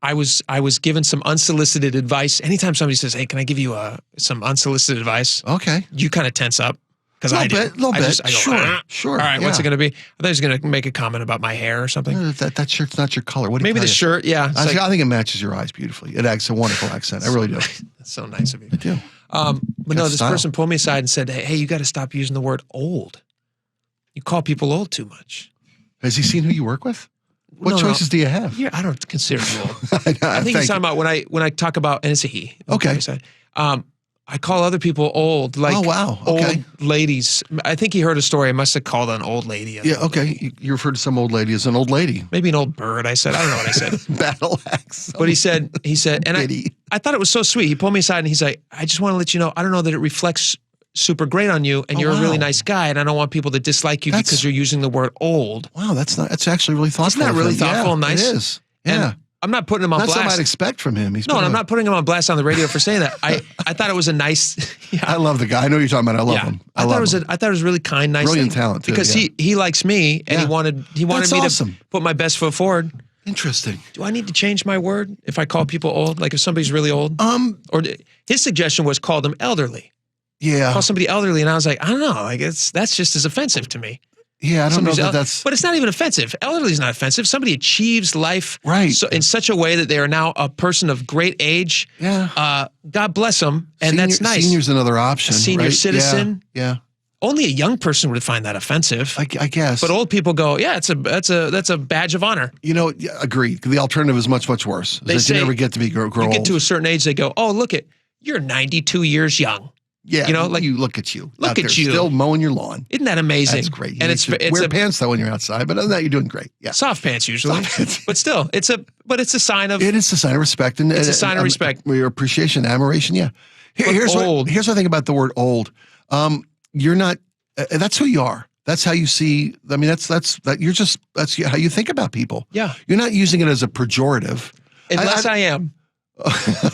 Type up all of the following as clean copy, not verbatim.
I was given some unsolicited advice. Anytime somebody says, "Hey, can I give you some unsolicited advice?" Okay. You kind of tense up. Because A little bit. I go, Sure. All right, what's it going to be? I thought he was going to make a comment about my hair or something. That shirt's not your color. What Maybe the shirt, yeah. I think it matches your eyes beautifully. It adds a wonderful accent. I really do. That's so nice of you. I do. But no, this person pulled me aside and said, hey, you got to stop using the word old. You call people old too much. Has he seen who you work with? What choices do you have? Yeah, I don't consider you old. I think he's talking about when I talk about, and it's a he. Okay. I call other people old, like old ladies. I think he heard a story. I must have called an old lady. Yeah, okay. You referred to some old lady as an old lady. Maybe an old bird, I said. I don't know what I said. Battle axe. But he said, and I thought it was so sweet. He pulled me aside and he's like, I just want to let you know, I don't know that it reflects super great on you, and you're a really nice guy, and I don't want people to dislike you because you're using the word old. Wow, that's actually really thoughtful. Isn't that really thoughtful and nice? It is. Yeah. And I'm not putting him on blast. That's what I'd expect from him. I'm not putting him on blast on the radio for saying that. I thought it was a nice. Yeah. I love the guy. I know what you're talking about. I love him. I thought it was really kind, nice, brilliant talent too, because he likes me, and he wanted me to put my best foot forward. Interesting. Do I need to change my word if I call people old? Like if somebody's really old? Or his suggestion was call them elderly. Yeah. Call somebody elderly, and I was like, I don't know. Like that's just as offensive to me. Yeah, I don't know that's... But it's not even offensive. Elderly is not offensive. Somebody achieves life in such a way that they are now a person of great age. Yeah. God bless them, and that's nice. Senior's another option. A senior citizen. Yeah. Only a young person would find that offensive. I guess. But old people go, yeah, that's a badge of honor. Agreed. The alternative is much, much worse. They say you never get to grow old. You get to a certain age, they go, oh, look you're 92 years young. Yeah, you look at you. Look at you. Still mowing your lawn. Isn't that amazing? That's great. And wear pants though when you're outside, but other than that, you're doing great. Yeah, soft pants usually. But still, it's a sign of. It is a sign of respect, and it's a sign of respect. Your appreciation, admiration. Yeah. Here's what I think about the word old. You're not. That's who you are. That's how you see. I mean, that's how you think about people. Yeah. You're not using it as a pejorative. Unless I am.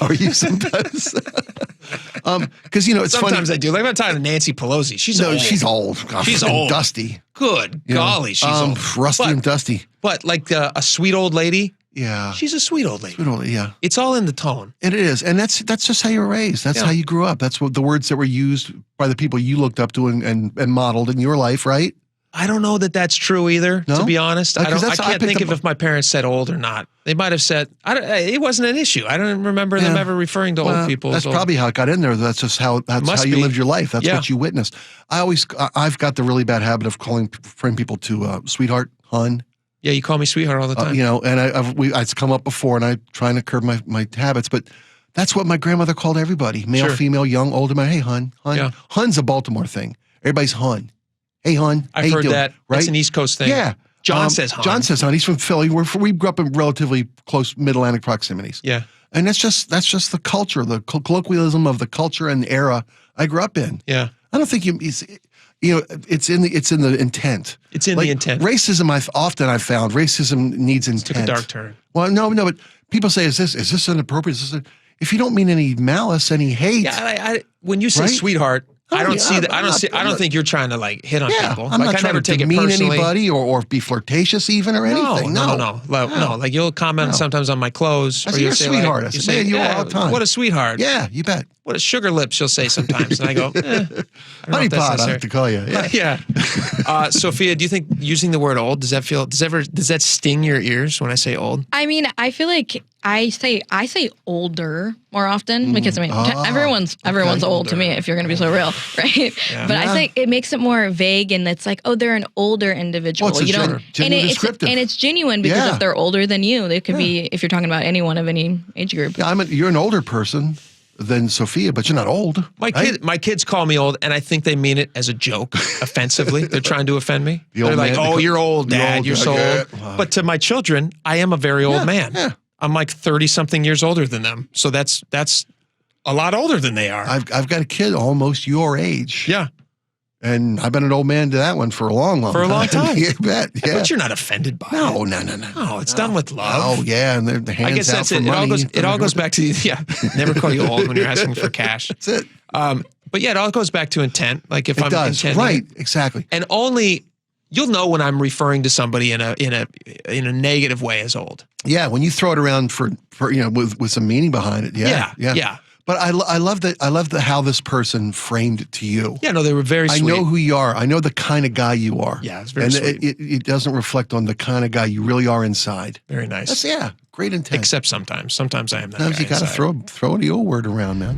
Are you sometimes? Because it's sometimes funny. I do. Like I'm talking to Nancy Pelosi. She's old. She's old. God, she's old. Dusty. Good golly, she's old. Rusty and dusty. But like a sweet old lady. Yeah. She's a sweet old lady. Sweet old lady, yeah. It's all in the tone. It is, and that's just how you were raised. That's how you grew up. That's what the words that were used by the people you looked up to and modeled in your life, right? I don't know that that's true either, to be honest. I can't think of if my parents said old or not. They might have said, it wasn't an issue. I don't remember them ever referring to old people as old. That's probably how it got in there. That's just how you lived your life. That's what you witnessed. I've got the really bad habit of calling people to sweetheart, hun. Yeah, you call me sweetheart all the time. And it's come up before, and I'm trying to curb my habits, but that's what my grandmother called everybody. Male, female, young, old, man. Hey, hun. Yeah. Hun's a Baltimore thing. Everybody's hun. Hey, hon. I've heard that. Right? That's an East Coast thing. Yeah. John says hon. John says hon. He's from Philly. We grew up in relatively close Mid-Atlantic proximities. Yeah. And that's just the culture, the colloquialism of the culture and era I grew up in. Yeah. I don't think it's in the intent. It's in the intent. Racism, I've found racism needs intent. Took a dark turn. Well, no, but people say, is this inappropriate? If you don't mean any malice, any hate. Yeah, when you say sweetheart, I don't see that. I don't think you're trying to hit on people. I'm not trying to take it demean personally. anybody or be flirtatious even or anything. No. Like you'll comment sometimes on my clothes. Or you're a sweetheart. You say you all the time. What a sweetheart. Yeah, you bet. What a sugar lips you'll say sometimes. And I go, honey pot, I have to call you. Yeah. Sophia, do you think using the word old, does that sting your ears when I say old? I mean, I feel like I say older more often because everyone's old to me if you're going to be so real, right? Yeah. But I think it makes it more vague, and it's like, oh, they're an older individual. Well, it's genuine because if they're older than you, they could be if you're talking about anyone of any age group. Yeah, you're an older person than Sophia, but you're not old. My kids call me old, and I think they mean it as a joke, offensively. They're trying to offend me. They're like, "Oh, you're old, Dad. You're so old." But to my children, I am a very old man. Yeah. I'm like 30-something years older than them, so that's a lot older than they are. I've got a kid almost your age. Yeah. And I've been an old man to that one for a long time. You bet. Yeah. But you're not offended by it. No. No, it's done with love. Oh, yeah. And the hands I guess that's out it. For money. It all goes back to, never call you old when you're asking for cash. That's it. But yeah, it all goes back to intent. Like if I'm intending. Right, exactly. And only You'll know when I'm referring to somebody in a negative way as old. Yeah, when you throw it around for with some meaning behind it. Yeah. But I love that. I love how this person framed it to you. Yeah, no, they were very sweet. I know who you are. I know the kind of guy you are. Yeah, it's very sweet. It doesn't reflect on the kind of guy you really are inside. Very nice. Great intent. Except sometimes. Sometimes I am that guy. Sometimes you got to throw the old word around, man.